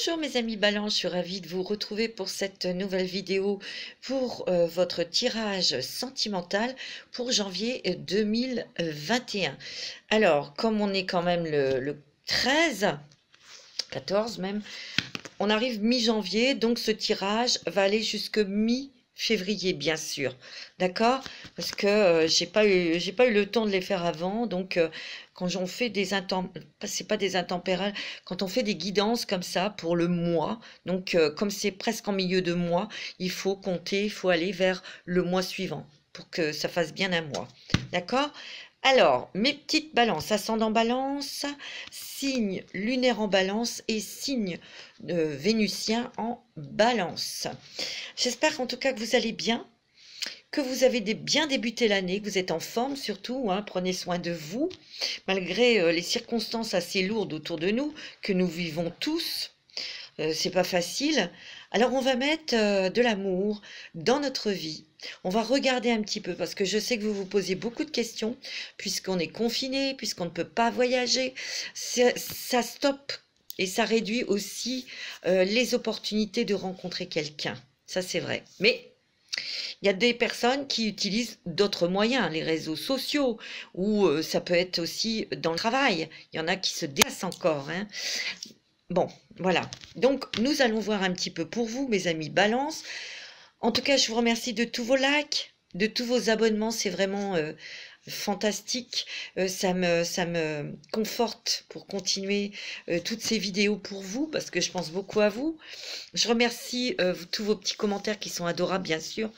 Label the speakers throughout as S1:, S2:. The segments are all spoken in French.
S1: Bonjour mes amis Balance, je suis ravie de vous retrouver pour cette nouvelle vidéo pour votre tirage sentimental pour janvier 2021. Alors, comme on est quand même le 13, 14 même, on arrive mi-janvier, donc ce tirage va aller jusque mi-février, bien sûr. D'accord? Parce que j'ai pas eu le temps de les faire avant, donc quand on fait des c'est pas des intempérales, quand on fait des guidances comme ça pour le mois, donc comme c'est presque en milieu de mois, il faut compter, il faut aller vers le mois suivant pour que ça fasse bien un mois. D'accord? Alors, mes petites balances, ascendant balance, signe lunaire en balance et signe vénusien en balance. J'espère en tout cas que vous allez bien, que vous avez bien débuté l'année, que vous êtes en forme surtout, hein, prenez soin de vous, malgré les circonstances assez lourdes autour de nous, que nous vivons tous. C'est pas facile. Alors on va mettre de l'amour dans notre vie. On va regarder un petit peu parce que je sais que vous vous posez beaucoup de questions puisqu'on est confiné, puisqu'on ne peut pas voyager. Ça stoppe et ça réduit aussi les opportunités de rencontrer quelqu'un. Ça c'est vrai. Mais il y a des personnes qui utilisent d'autres moyens, les réseaux sociaux, ou ça peut être aussi dans le travail. Il y en a qui se déplacent encore, hein. Bon, voilà. Donc, nous allons voir un petit peu pour vous, mes amis Balance. En tout cas, je vous remercie de tous vos likes, de tous vos abonnements. C'est vraiment fantastique. Ça me conforte pour continuer toutes ces vidéos pour vous, parce que je pense beaucoup à vous. Je remercie tous vos petits commentaires qui sont adorables, bien sûr.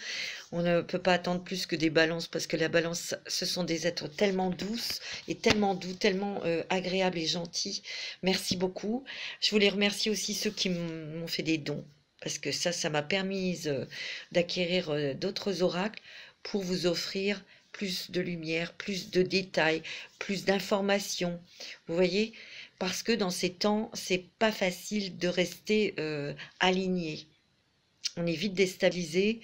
S1: On ne peut pas attendre plus que des balances, parce que la balance, ce sont des êtres tellement douces et tellement doux, tellement agréables et gentils. Merci beaucoup. Je voulais remercier aussi ceux qui m'ont fait des dons, parce que ça m'a permis d'acquérir d'autres oracles pour vous offrir plus de lumière, plus de détails, plus d'informations. Vous voyez? Parce que dans ces temps, c'est pas facile de rester aligné. On est vite déstabilisé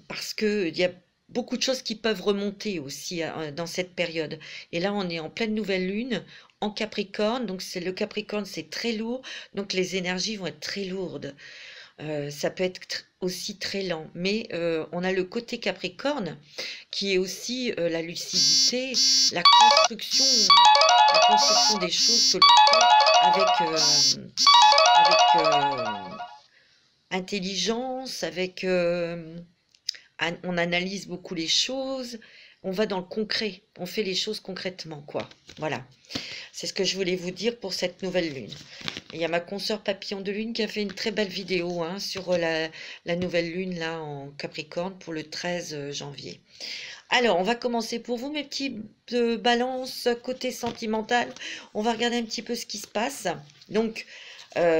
S1: parce qu'il y a beaucoup de choses qui peuvent remonter aussi dans cette période. Et là, on est en pleine nouvelle lune, en Capricorne, donc le Capricorne, c'est très lourd, donc les énergies vont être très lourdes. Ça peut être aussi très lent, mais on a le côté Capricorne qui est aussi la lucidité, la construction des choses que l'on fait avec intelligence, on analyse beaucoup les choses, on va dans le concret, on fait les choses concrètement, quoi. Voilà, c'est ce que je voulais vous dire pour cette nouvelle lune. Il y a ma consoeur Papillon de Lune qui a fait une très belle vidéo hein, sur la nouvelle lune là en Capricorne pour le 13 janvier. Alors, on va commencer pour vous, mes petits balances côté sentimental. On va regarder un petit peu ce qui se passe. Donc,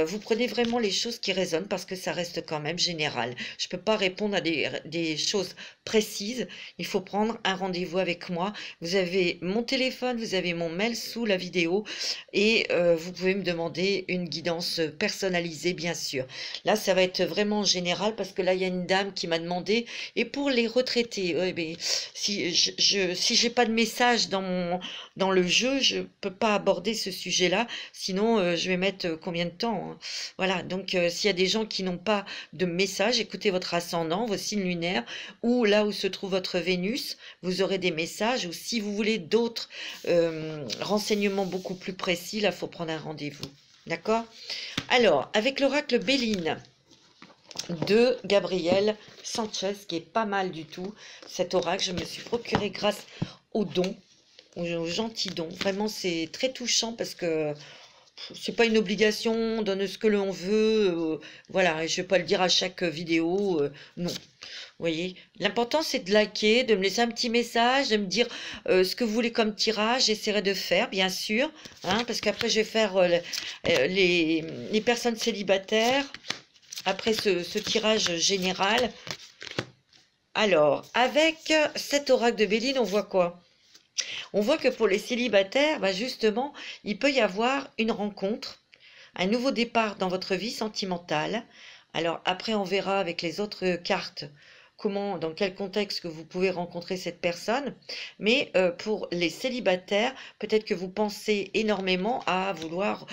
S1: vous prenez vraiment les choses qui résonnent parce que ça reste quand même général. Je ne peux pas répondre à des choses précises. Il faut prendre un rendez-vous avec moi. Vous avez mon téléphone, vous avez mon mail sous la vidéo et vous pouvez me demander une guidance personnalisée, bien sûr. Là, ça va être vraiment général parce que là, il y a une dame qui m'a demandé. Et pour les retraités, si j'ai pas de message dans le jeu, je peux pas aborder ce sujet-là. Sinon, je vais mettre combien de temps hein. Voilà, donc s'il y a des gens qui n'ont pas de message, écoutez votre ascendant, vos signes lunaires, ou là où se trouve votre Vénus, vous aurez des messages, ou si vous voulez d'autres renseignements beaucoup plus précis, là, il faut prendre un rendez-vous. D'accord? Alors, avec l'oracle Béline de Gabriel Sanchez, qui est pas mal du tout, cet oracle, je me suis procuré grâce aux dons, aux gentils dons. Vraiment, c'est très touchant parce que c'est pas une obligation, on donne ce que l'on veut, voilà, et je vais pas le dire à chaque vidéo, non. Vous voyez, l'important c'est de liker, de me laisser un petit message, de me dire ce que vous voulez comme tirage, j'essaierai de faire, bien sûr, hein, parce qu'après je vais faire les personnes célibataires, après ce tirage général. Alors, avec cet oracle de Béline, on voit quoi? On voit que pour les célibataires, bah justement, il peut y avoir une rencontre, un nouveau départ dans votre vie sentimentale. Alors après, on verra avec les autres cartes comment, dans quel contexte que vous pouvez rencontrer cette personne. Mais pour les célibataires, peut-être que vous pensez énormément à vouloir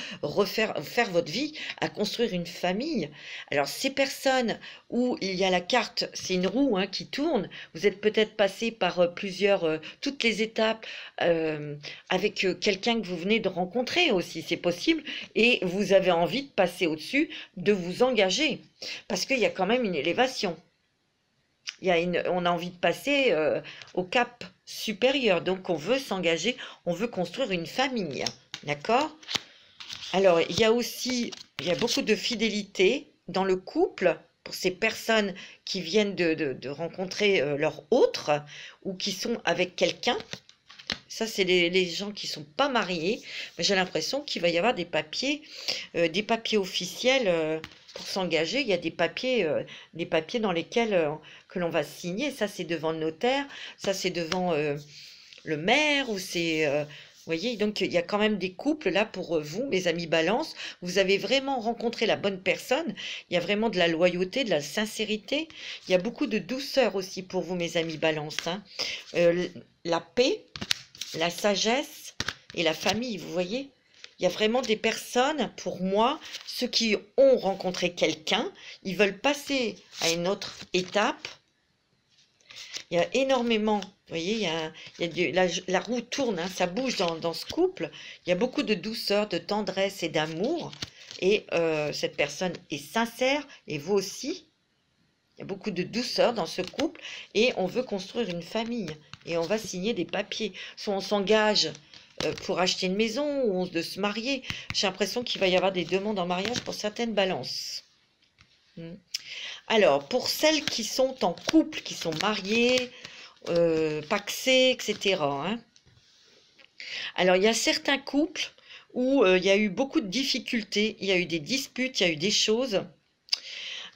S1: faire votre vie, à construire une famille. Alors ces personnes où il y a la carte, c'est une roue hein, qui tourne, vous êtes peut-être passé par toutes les étapes avec quelqu'un que vous venez de rencontrer aussi, c'est possible, et vous avez envie de passer au-dessus, de vous engager, parce qu'il y a quand même une élévation. On a envie de passer au cap supérieur, donc on veut s'engager, on veut construire une famille, d'accord? Alors, il y a beaucoup de fidélité dans le couple pour ces personnes qui viennent de rencontrer leur autre ou qui sont avec quelqu'un. Ça, c'est les gens qui ne sont pas mariés. Mais j'ai l'impression qu'il va y avoir des papiers officiels pour s'engager. Il y a des papiers dans lesquels que l'on va signer. Ça, c'est devant le notaire. Ça, c'est devant le maire. Ou c'est, vous voyez, donc il y a quand même des couples là pour vous, mes amis Balance. Vous avez vraiment rencontré la bonne personne. Il y a vraiment de la loyauté, de la sincérité. Il y a beaucoup de douceur aussi pour vous, mes amis Balance. Hein. La paix, la sagesse et la famille, vous voyez. Il y a vraiment des personnes, pour moi, ceux qui ont rencontré quelqu'un, ils veulent passer à une autre étape. Il y a énormément, vous voyez, la roue tourne, hein, ça bouge dans ce couple. Il y a beaucoup de douceur, de tendresse et d'amour. Et cette personne est sincère, et vous aussi. Il y a beaucoup de douceur dans ce couple, et on veut construire une famille. Et on va signer des papiers. Soit on s'engage pour acheter une maison, ou de se marier. J'ai l'impression qu'il va y avoir des demandes en mariage pour certaines balances. Alors, pour celles qui sont en couple, qui sont mariées, pacsées, etc. Hein. Alors, il y a certains couples où il y a eu beaucoup de difficultés, il y a eu des disputes, il y a eu des choses.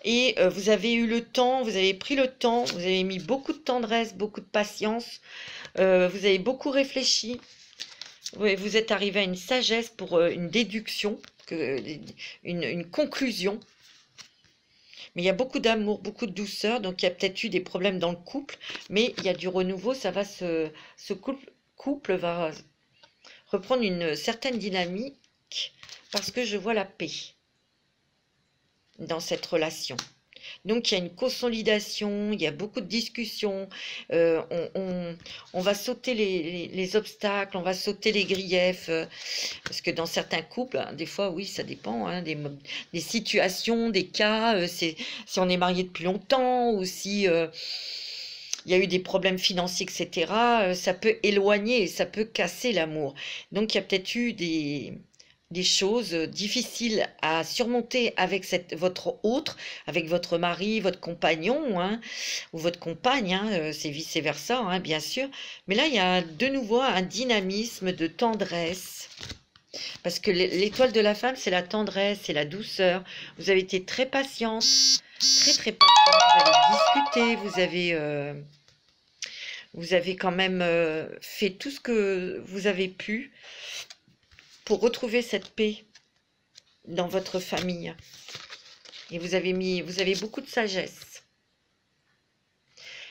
S1: Et vous avez eu le temps, vous avez pris le temps, vous avez mis beaucoup de tendresse, beaucoup de patience, vous avez beaucoup réfléchi. Vous êtes arrivé à une sagesse pour une déduction, une conclusion. Mais il y a beaucoup d'amour, beaucoup de douceur, donc il y a peut-être eu des problèmes dans le couple, mais il y a du renouveau, ce couple va reprendre une certaine dynamique parce que je vois la paix dans cette relation. Donc il y a une consolidation, il y a beaucoup de discussions, on va sauter les obstacles, on va sauter les griefs, parce que dans certains couples, hein, des fois, oui, ça dépend, hein, des situations, des cas, si on est marié depuis longtemps, ou si il y a eu des problèmes financiers, etc., ça peut éloigner, ça peut casser l'amour. Donc il y a peut-être eu des choses difficiles à surmonter avec votre autre, avec votre mari, votre compagnon, hein, ou votre compagne, hein, c'est vice-versa, hein, bien sûr. Mais là, il y a de nouveau un dynamisme de tendresse. Parce que l'étoile de la femme, c'est la tendresse, c'est la douceur. Vous avez été très patiente, très très patiente. Vous avez discuté, vous avez quand même fait tout ce que vous avez pu pour retrouver cette paix dans votre famille. Et vous avez beaucoup de sagesse.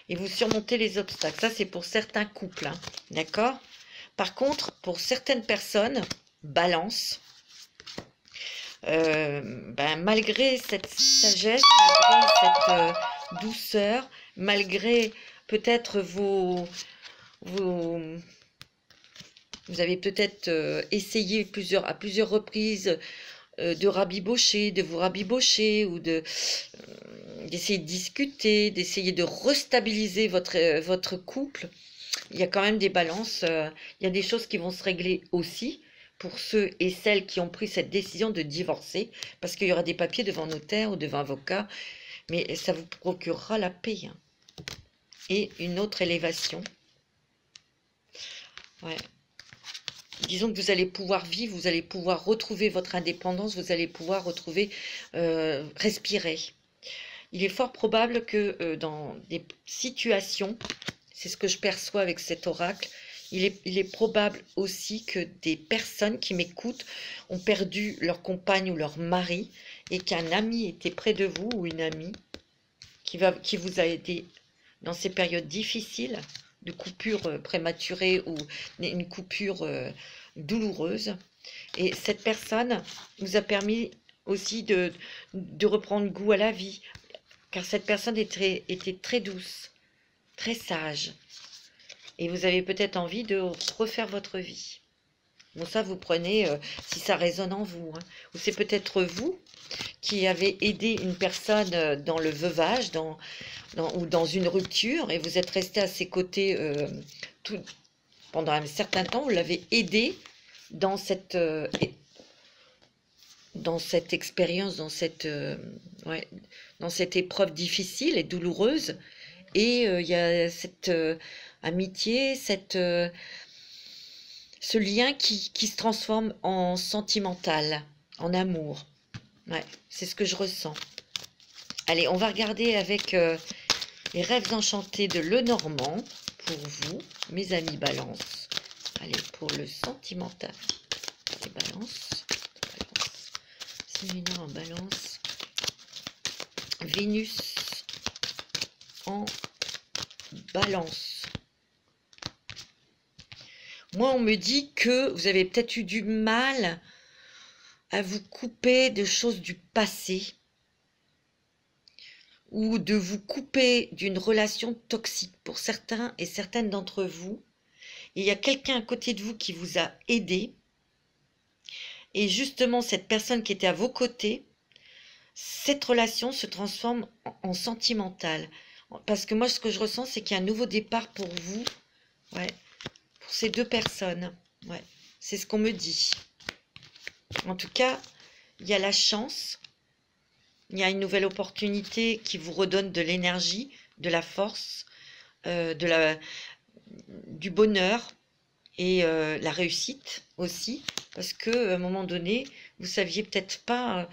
S1: Et vous surmontez les obstacles. Ça, c'est pour certains couples, hein, d'accord? Par contre, pour certaines personnes, balance, malgré cette sagesse, malgré cette douceur, malgré peut-être vous avez peut-être essayé à plusieurs reprises de vous rabibocher, ou d'essayer de discuter, d'essayer de restabiliser votre couple. Il y a quand même des balances, il y a des choses qui vont se régler aussi pour ceux et celles qui ont pris cette décision de divorcer, parce qu'il y aura des papiers devant notaire ou devant avocat, mais ça vous procurera la paix, hein, et une autre élévation. Ouais. Disons que vous allez pouvoir vivre, vous allez pouvoir retrouver votre indépendance, vous allez pouvoir retrouver, respirer. Il est fort probable que dans des situations, c'est ce que je perçois avec cet oracle, il est probable aussi que des personnes qui m'écoutent ont perdu leur compagne ou leur mari, et qu'un ami était près de vous, ou une amie qui vous a aidé dans ces périodes difficiles de coupure prématurée ou une coupure douloureuse. Et cette personne vous a permis aussi de reprendre goût à la vie, car cette personne était très douce, très sage. Et vous avez peut-être envie de refaire votre vie. Bon, ça, vous prenez si ça résonne en vous. Hein. Ou c'est peut-être vous qui avez aidé une personne dans le veuvage ou dans une rupture, et vous êtes resté à ses côtés pendant un certain temps. Vous l'avez aidé dans cette expérience, dans cette épreuve difficile et douloureuse. Et il y a cette amitié, ce lien qui se transforme en sentimental, en amour. Ouais, c'est ce que je ressens. Allez, on va regarder avec les rêves enchantés de Lenormand pour vous, mes amis Balance. Allez, pour le sentimental. Les Balance. C'est Lunaire en Balance. Vénus en Balance. Moi, on me dit que vous avez peut-être eu du mal à vous couper de choses du passé ou de vous couper d'une relation toxique pour certains et certaines d'entre vous. Il y a quelqu'un à côté de vous qui vous a aidé. Et justement, cette personne qui était à vos côtés, cette relation se transforme en sentimentale. Parce que moi, ce que je ressens, c'est qu'il y a un nouveau départ pour vous. Ouais. Pour ces deux personnes. Ouais. C'est ce qu'on me dit. En tout cas, il y a la chance. Il y a une nouvelle opportunité qui vous redonne de l'énergie, de la force, du bonheur et la réussite aussi. Parce qu'à un moment donné, vous saviez peut-être pas...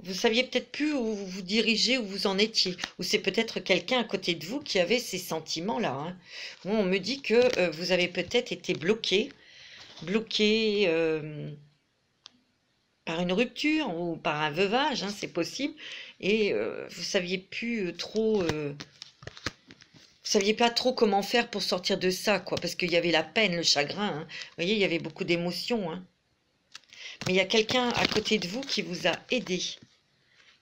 S1: Vous saviez peut-être plus où vous dirigez, où vous en étiez. Ou c'est peut-être quelqu'un à côté de vous qui avait ces sentiments-là. Hein. Bon, on me dit que vous avez peut-être été bloqué par une rupture ou par un veuvage, hein, c'est possible. Et vous saviez plus trop... vous saviez pas trop comment faire pour sortir de ça, quoi. Parce qu'il y avait la peine, le chagrin. Hein. Vous voyez, il y avait beaucoup d'émotions. Hein. Mais il y a quelqu'un à côté de vous qui vous a aidé.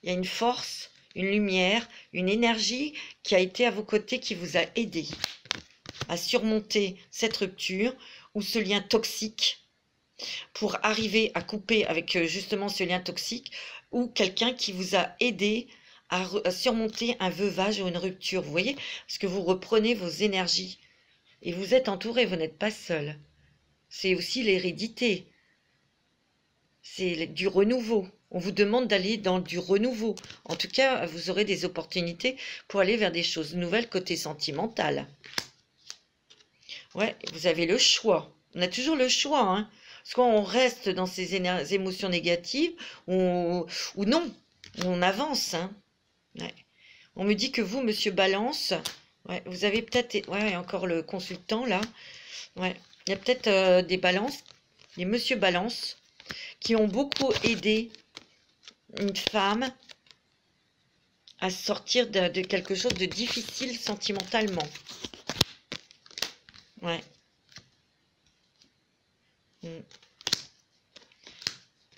S1: Il y a une force, une lumière, une énergie qui a été à vos côtés, qui vous a aidé à surmonter cette rupture ou ce lien toxique pour arriver à couper avec justement ce lien toxique, ou quelqu'un qui vous a aidé à surmonter un veuvage ou une rupture. Vous voyez, parce que vous reprenez vos énergies et vous êtes entouré, vous n'êtes pas seul. C'est aussi l'hérédité. C'est du renouveau. On vous demande d'aller dans du renouveau. En tout cas, vous aurez des opportunités pour aller vers des choses nouvelles côté sentimental. Ouais, vous avez le choix. On a toujours le choix, hein. Soit on reste dans ces émotions négatives, ou non, on avance, hein. Ouais. On me dit que vous, monsieur Balance, ouais, vous avez peut-être... Ouais, encore le consultant, là. Ouais, il y a peut-être des balances, des monsieur Balance, qui ont beaucoup aidé une femme à sortir de quelque chose de difficile sentimentalement. Ouais.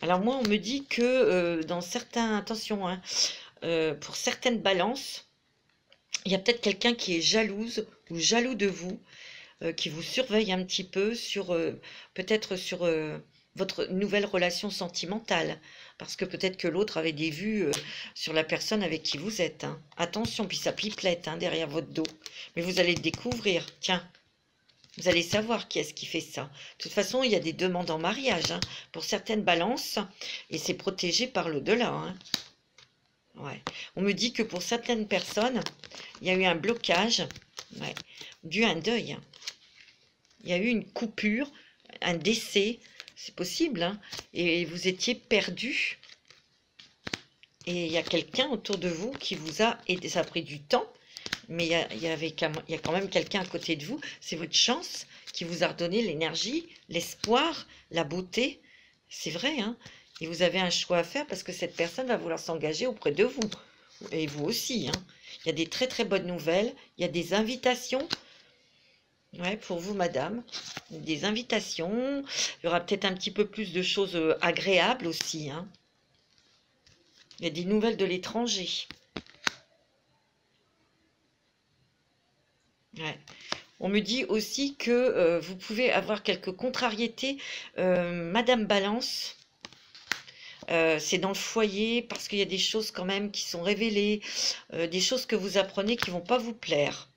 S1: Alors moi, on me dit que dans certains... Attention, hein, pour certaines balances, il y a peut-être quelqu'un qui est jalouse ou jaloux de vous, qui vous surveille un petit peu sur peut-être sur votre nouvelle relation sentimentale, parce que peut-être que l'autre avait des vues sur la personne avec qui vous êtes. Hein. Attention, puis ça pipelette hein, derrière votre dos. Mais vous allez le découvrir, tiens. Vous allez savoir qui est-ce qui fait ça. De toute façon, il y a des demandes en mariage hein, pour certaines balances, et c'est protégé par l'au-delà. Hein. Ouais. On me dit que pour certaines personnes, il y a eu un blocage, ouais, dû à un deuil. Hein. Il y a eu une coupure, un décès, c'est possible, hein, et vous étiez perdu. Et il y a quelqu'un autour de vous qui vous a aidé. Ça a pris du temps, mais il y a quand même quelqu'un à côté de vous. C'est votre chance qui vous a redonné l'énergie, l'espoir, la beauté. C'est vrai, hein. Et vous avez un choix à faire parce que cette personne va vouloir s'engager auprès de vous. Et vous aussi, hein. Il y a des très très bonnes nouvelles. Il y a des invitations. Ouais, pour vous, madame. Des invitations. Il y aura peut-être un petit peu plus de choses agréables aussi, hein. Il y a des nouvelles de l'étranger. Ouais. On me dit aussi que vous pouvez avoir quelques contrariétés. Madame Balance, c'est dans le foyer parce qu'il y a des choses quand même qui sont révélées, des choses que vous apprenez qui ne vont pas vous plaire.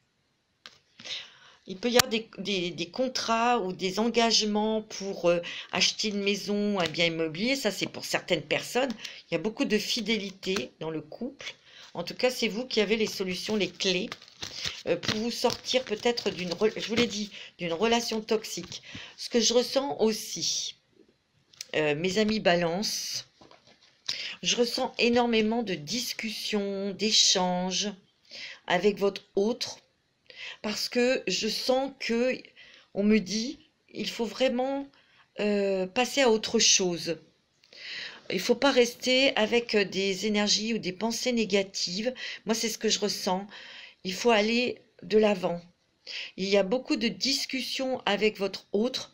S1: Il peut y avoir des contrats ou des engagements pour acheter une maison, un bien immobilier. Ça, c'est pour certaines personnes. Il y a beaucoup de fidélité dans le couple. En tout cas, c'est vous qui avez les solutions, les clés pour vous sortir peut-être je vous l'ai dit, d'une relation toxique. Ce que je ressens aussi, mes amis Balance, je ressens énormément de discussions, d'échanges avec votre autre. Parce que je sens que on me dit, il faut vraiment passer à autre chose. Il ne faut pas rester avec des énergies ou des pensées négatives. Moi, c'est ce que je ressens. Il faut aller de l'avant. Il y a beaucoup de discussions avec votre autre,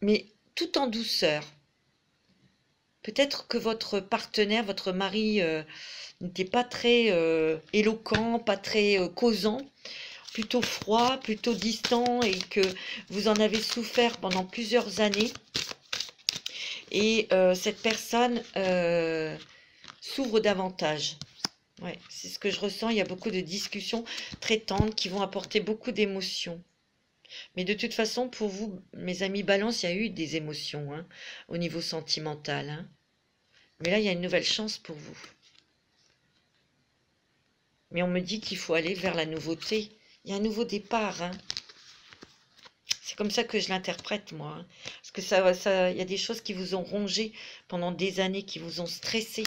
S1: mais tout en douceur. Peut-être que votre partenaire, votre mari, n'était pas très éloquent, pas très causant, plutôt froid, plutôt distant et que vous en avez souffert pendant plusieurs années. Et cette personne s'ouvre davantage. Ouais, c'est ce que je ressens. Il y a beaucoup de discussions très tendres qui vont apporter beaucoup d'émotions. Mais de toute façon, pour vous, mes amis Balance, il y a eu des émotions hein, au niveau sentimental. Hein. Mais là, il y a une nouvelle chance pour vous. Mais on me dit qu'il faut aller vers la nouveauté. Il y a un nouveau départ. Hein. C'est comme ça que je l'interprète, moi. Hein. Parce que il y a des choses qui vous ont rongé pendant des années, qui vous ont stressé,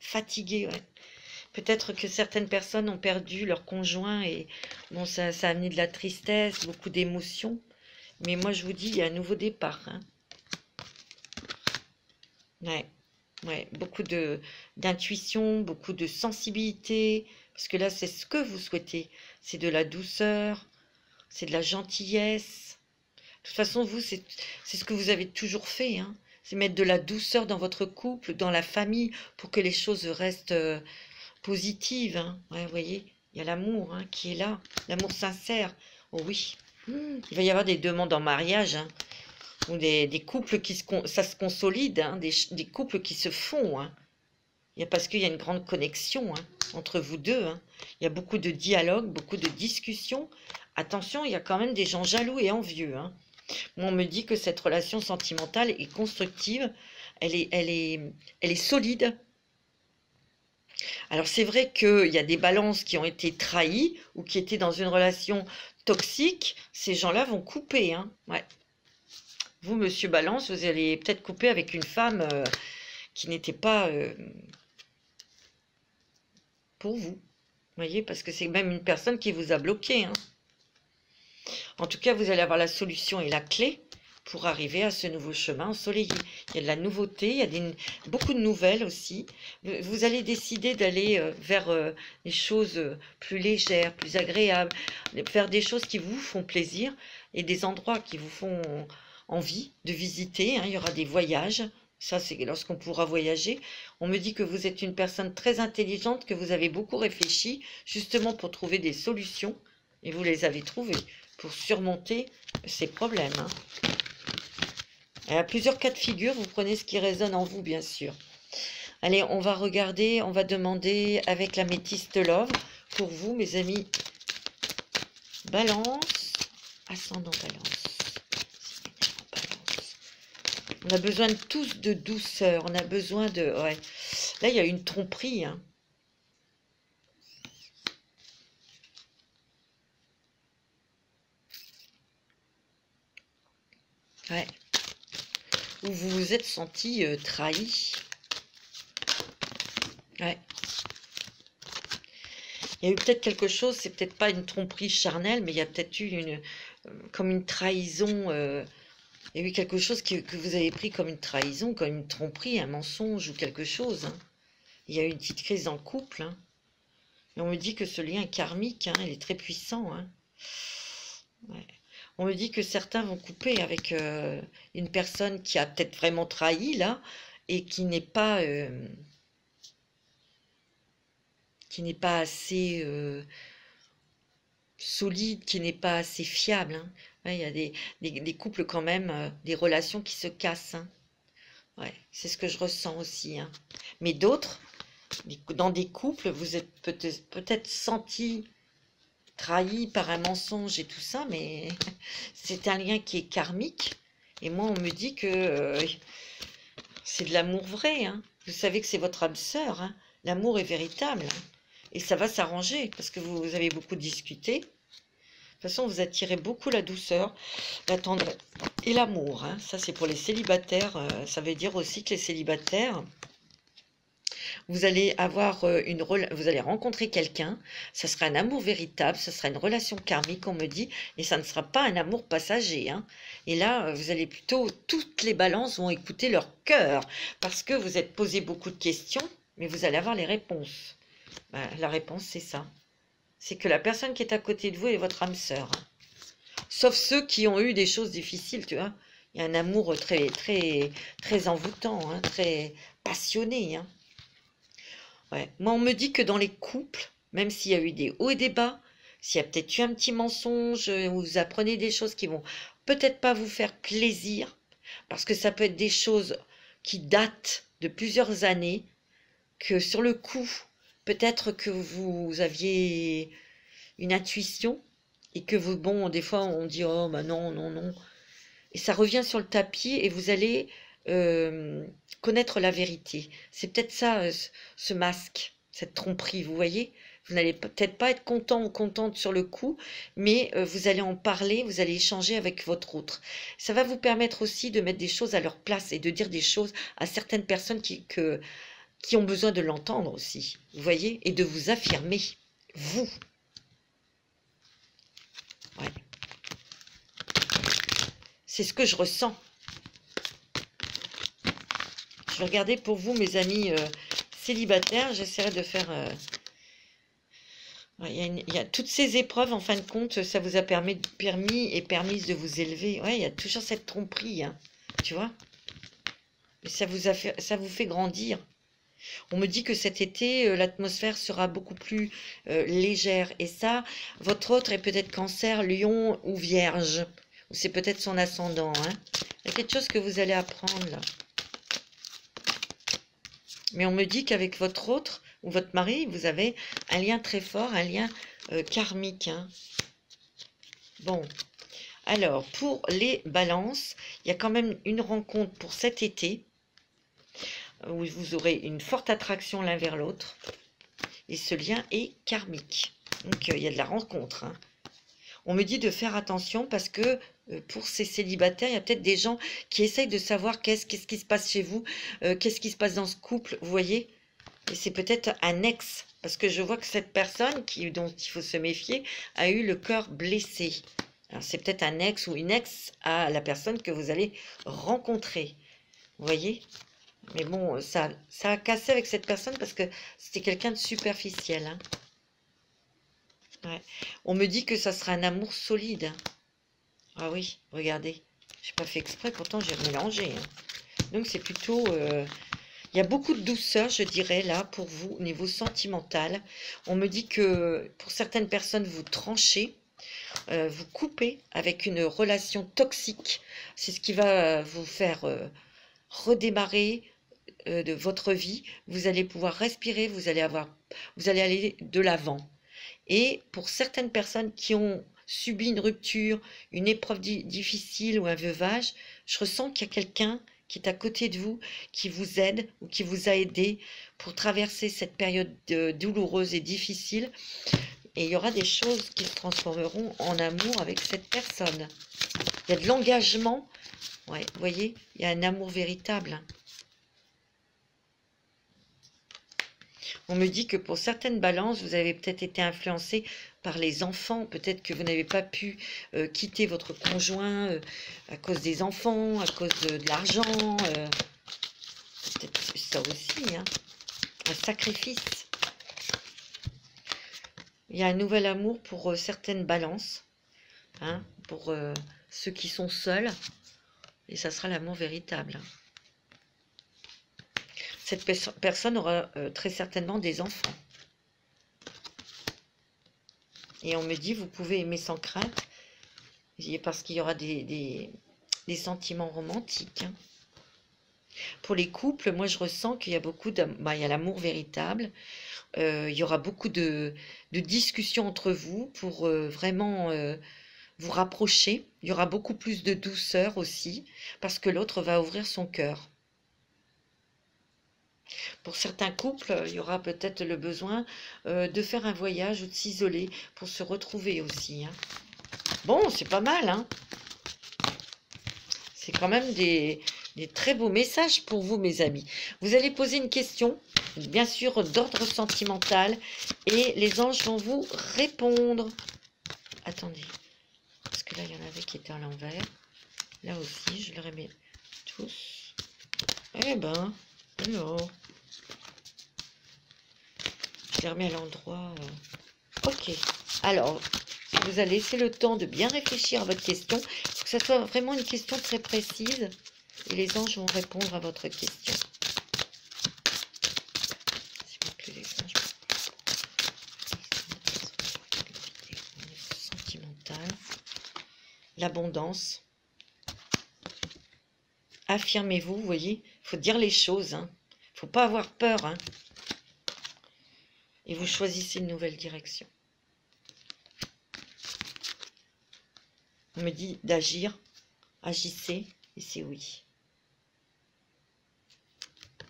S1: fatigué. Ouais. Peut-être que certaines personnes ont perdu leur conjoint et bon, ça a amené de la tristesse, beaucoup d'émotions. Mais moi, je vous dis, il y a un nouveau départ. Hein. Ouais, ouais, beaucoup d'intuition, beaucoup de sensibilité. Parce que là, c'est ce que vous souhaitez. C'est de la douceur, c'est de la gentillesse. De toute façon, vous, c'est ce que vous avez toujours fait. Hein. C'est mettre de la douceur dans votre couple, dans la famille, pour que les choses restent positives. Hein. Ouais, vous voyez, il y a l'amour hein, qui est là, l'amour sincère. Oh oui, il va y avoir des demandes en mariage, hein, ou des couples ça se consolide, hein, des couples qui se font. Hein. Parce qu'il y a une grande connexion hein, entre vous deux. Hein. Il y a beaucoup de dialogue, beaucoup de discussions. Attention, il y a quand même des gens jaloux et envieux. Hein. Moi, on me dit que cette relation sentimentale est constructive, elle est solide. Alors, c'est vrai qu'il y a des balances qui ont été trahies ou qui étaient dans une relation toxique. Ces gens-là vont couper. Hein. Ouais. Vous, monsieur Balance, vous allez peut-être couper avec une femme qui n'était pas pour vous. Vous voyez, parce que c'est même une personne qui vous a bloqué. Hein. En tout cas, vous allez avoir la solution et la clé pour arriver à ce nouveau chemin ensoleillé. Il y a de la nouveauté, il y a beaucoup de nouvelles aussi. Vous allez décider d'aller vers des choses plus légères, plus agréables, faire des choses qui vous font plaisir et des endroits qui vous font envie de visiter. Hein. Il y aura des voyages. Ça, c'est lorsqu'on pourra voyager. On me dit que vous êtes une personne très intelligente, que vous avez beaucoup réfléchi, justement pour trouver des solutions. Et vous les avez trouvées pour surmonter ces problèmes. Hein. Il y a plusieurs cas de figure. Vous prenez ce qui résonne en vous, bien sûr. Allez, on va regarder, on va demander avec la métiste Love, pour vous, mes amis, Balance, ascendant Balance. On a besoin tous de douceur, on a besoin de... Ouais. Là, il y a une tromperie. Hein. Ouais. Où vous vous êtes senti trahi. Ouais. Il y a eu peut-être quelque chose, c'est peut-être pas une tromperie charnelle, mais il y a peut-être eu comme une trahison... il y a eu quelque chose que vous avez pris comme une trahison, comme une tromperie, un mensonge ou quelque chose. Hein. Il y a eu une petite crise en couple, hein. Et on me dit que ce lien est karmique, hein, il est très puissant, hein. Ouais. On me dit que certains vont couper avec une personne qui a peut-être vraiment trahi, là, et qui n'est pas assez solide, qui n'est pas assez fiable, hein. Ouais, il y a des couples quand même, des relations qui se cassent, hein. Ouais, c'est ce que je ressens aussi, hein. Mais d'autres, dans des couples, vous êtes peut-être senti trahi par un mensonge et tout ça, mais c'est un lien qui est karmique. Et moi, on me dit que c'est de l'amour vrai, hein. Vous savez que c'est votre âme sœur, hein. L'amour est véritable, hein. Et ça va s'arranger parce que vous avez beaucoup discuté. De toute façon, vous attirez beaucoup la douceur, la tendresse et l'amour, hein. Ça, c'est pour les célibataires. Ça veut dire aussi que les célibataires, vous allez avoir vous allez rencontrer quelqu'un, ça sera un amour véritable, ça sera une relation karmique, on me dit, et ça ne sera pas un amour passager, hein. Et là, vous allez plutôt, toutes les balances vont écouter leur cœur, parce que vous êtes posé beaucoup de questions, mais vous allez avoir les réponses. Ben, la réponse, c'est ça. C'est que la personne qui est à côté de vous est votre âme sœur, hein. Sauf ceux qui ont eu des choses difficiles, tu vois. Il y a un amour très, très, très envoûtant, hein, très passionné, hein. Ouais. Moi, on me dit que dans les couples, même s'il y a eu des hauts et des bas, s'il y a peut-être eu un petit mensonge, où vous apprenez des choses qui vont peut-être pas vous faire plaisir, parce que ça peut être des choses qui datent de plusieurs années, que sur le coup, peut-être que vous aviez une intuition, et que vous, bon, des fois, on dit, oh, bah non, non, non. Et ça revient sur le tapis, et vous allez connaître la vérité. C'est peut-être ça, ce masque, cette tromperie, vous voyez. Vous n'allez peut-être pas être content ou contente sur le coup, mais vous allez en parler, vous allez échanger avec votre autre. Ça va vous permettre aussi de mettre des choses à leur place et de dire des choses à certaines personnes qui ont besoin de l'entendre aussi, vous voyez, et de vous affirmer, vous. Ouais. C'est ce que je ressens. Je vais regarder pour vous, mes amis célibataires. J'essaierai de faire... il y a toutes ces épreuves, en fin de compte, ça vous a permis et permis de vous élever. Ouais, il y a toujours cette tromperie, hein, tu vois. Mais ça vous fait grandir. On me dit que cet été, l'atmosphère sera beaucoup plus légère. Et ça, votre autre est peut-être Cancer, Lion ou Vierge. Ou c'est peut-être son ascendant, hein. Il y a quelque chose que vous allez apprendre, là. Mais on me dit qu'avec votre autre ou votre mari, vous avez un lien très fort, un lien karmique, hein. Bon, alors, pour les balances, il y a quand même une rencontre pour cet été, où vous aurez une forte attraction l'un vers l'autre. Et ce lien est karmique. Donc, il y a de la rencontre, hein. On me dit de faire attention parce que pour ces célibataires, il y a peut-être des gens qui essayent de savoir qu'est-ce qui se passe chez vous, qu'est-ce qui se passe dans ce couple, vous voyez. Et c'est peut-être un ex, parce que je vois que cette personne dont il faut se méfier a eu le cœur blessé. Alors c'est peut-être un ex ou une ex à la personne que vous allez rencontrer, vous voyez. Mais bon, ça a cassé avec cette personne parce que c'était quelqu'un de superficiel, hein. Ouais. On me dit que ça sera un amour solide, hein. Ah oui, regardez. Je n'ai pas fait exprès, pourtant j'ai mélangé, hein. Donc c'est plutôt... il y a beaucoup de douceur, je dirais, là, pour vous, au niveau sentimental. On me dit que pour certaines personnes, vous tranchez, vous coupez avec une relation toxique. C'est ce qui va vous faire redémarrer de votre vie. Vous allez pouvoir respirer, vous allez aller de l'avant. Et pour certaines personnes qui ont subi une rupture, une épreuve difficile ou un veuvage, je ressens qu'il y a quelqu'un qui est à côté de vous, qui vous aide ou qui vous a aidé pour traverser cette période douloureuse et difficile. Et il y aura des choses qui se transformeront en amour avec cette personne. Il y a de l'engagement. Ouais, vous voyez, il y a un amour véritable, hein. On me dit que pour certaines balances, vous avez peut-être été influencé par les enfants. Peut-être que vous n'avez pas pu quitter votre conjoint à cause des enfants, à cause de l'argent. C'est peut-être ça aussi, hein. sacrifice. Il y a un nouvel amour pour certaines balances, hein, pour ceux qui sont seuls, et ça sera l'amour véritable. Cette personne aura très certainement des enfants. Et on me dit, vous pouvez aimer sans crainte, parce qu'il y aura des sentiments romantiques. Hein. Pour les couples, moi je ressens qu'il y a beaucoup d'amour, il y a l'amour véritable. Il y aura beaucoup de discussions entre vous pour vraiment vous rapprocher. Il y aura beaucoup plus de douceur aussi, parce que l'autre va ouvrir son cœur. Pour certains couples, il y aura peut-être le besoin de faire un voyage ou de s'isoler pour se retrouver aussi. Hein. Bon, c'est pas mal, hein. C'est quand même des très beaux messages pour vous, mes amis. Vous allez poser une question, bien sûr, d'ordre sentimental, et les anges vont vous répondre. Attendez, parce que là, il y en avait qui étaient à l'envers. Là aussi, je les remets tous. Eh ben, alors... Je les remets à l'endroit. Ok. Alors, vous allez laisser le temps de bien réfléchir à votre question. Il faut que ça soit vraiment une question très précise. Et les anges vont répondre à votre question. Sentimental. L'abondance. Affirmez-vous, vous voyez. Il faut dire les choses. Hein. Il ne faut pas avoir peur. Hein. Et vous choisissez une nouvelle direction. On me dit d'agir, agissez, et c'est oui.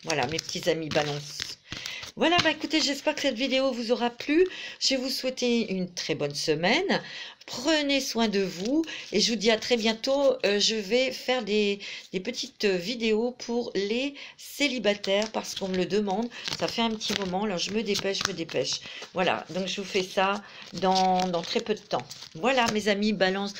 S1: Voilà, mes petits amis balance. Voilà, bah écoutez, j'espère que cette vidéo vous aura plu. Je vais vous souhaiter une très bonne semaine. Prenez soin de vous et je vous dis à très bientôt. Je vais faire des petites vidéos pour les célibataires parce qu'on me le demande. Ça fait un petit moment, alors je me dépêche, Voilà, donc je vous fais ça dans très peu de temps. Voilà, mes amis, balance.